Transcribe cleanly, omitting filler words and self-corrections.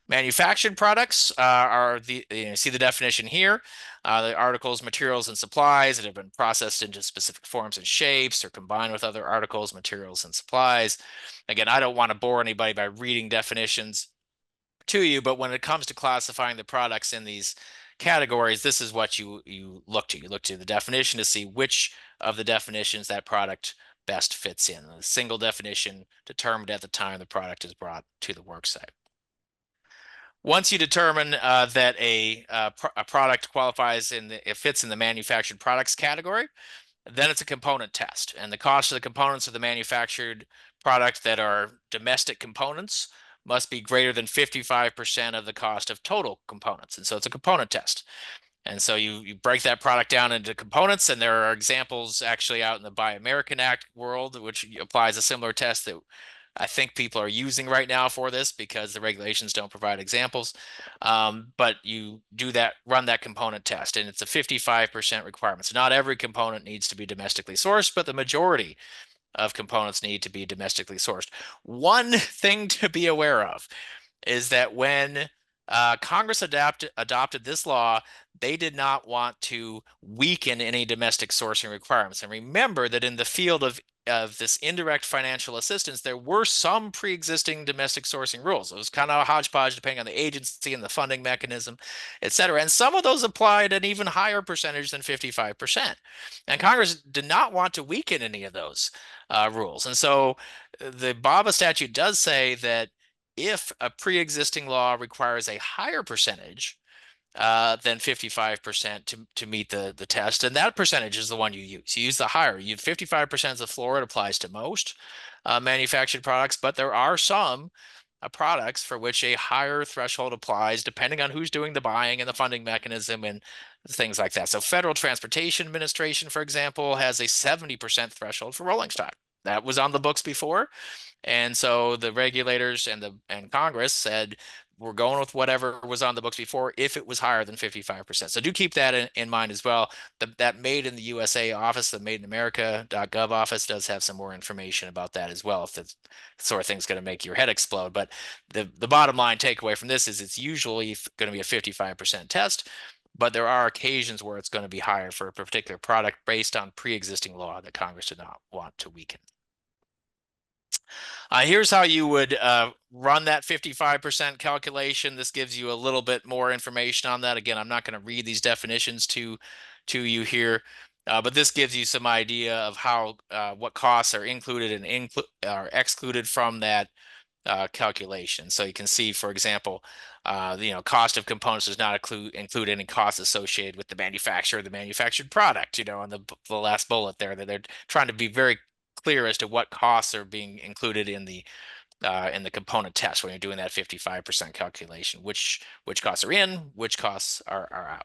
Manufactured products are see the definition here. The articles, materials, and supplies that have been processed into specific forms and shapes or combined with other articles, materials, and supplies. Again, I don't want to bore anybody by reading definitions to you, but when it comes to classifying the products in these categories, this is what you look to. You look to the definition to see which of the definitions that product best fits in. A single definition determined at the time the product is brought to the worksite. Once you determine that a product qualifies it fits in the manufactured products category, then it's a component test. And the cost of the components of the manufactured product that are domestic components must be greater than 55% of the cost of total components. And so it's a component test. And so you break that product down into components, and there are examples actually out in the Buy American Act world, which applies a similar test that I think people are using right now for this because the regulations don't provide examples. But you do that, run that component test, and it's a 55% requirement. So not every component needs to be domestically sourced, but the majority of components need to be domestically sourced. One thing to be aware of is that when Congress adopted this law, they did not want to weaken any domestic sourcing requirements. And remember that in the field of this indirect financial assistance, there were some pre-existing domestic sourcing rules. It was kind of a hodgepodge depending on the agency and the funding mechanism, et cetera. And some of those applied an even higher percentage than 55%. And Congress did not want to weaken any of those rules. And so the BABA statute does say that if a pre-existing law requires a higher percentage than 55% to meet the test, and that percentage is the one you use. You use the higher. You 55% is the floor. It applies to most manufactured products, but there are some products for which a higher threshold applies depending on who's doing the buying and the funding mechanism and things like that. So Federal Transportation Administration, for example, has a 70% threshold for rolling stock. That was on the books before. And so the regulators and Congress said, we're going with whatever was on the books before if it was higher than 55%. So do keep that in mind as well. That Made in the USA office, the Made in America.gov office does have some more information about that as well, if the sort of thing's going to make your head explode. But the bottom line takeaway from this is it's usually going to be a 55% test, but there are occasions where it's going to be higher for a particular product based on pre-existing law that Congress did not want to weaken. Here's how you would run that 55% calculation. This gives you a little bit more information on that. Again, I'm not going to read these definitions to you here, but this gives you some idea of how what costs are included and are excluded from that calculation. So you can see, for example, cost of components does not include any costs associated with the manufacturer of the manufactured product. On the last bullet there, that they're trying to be very clear as to what costs are being included in the component test when you're doing that 55% calculation, which costs are in, which costs are out.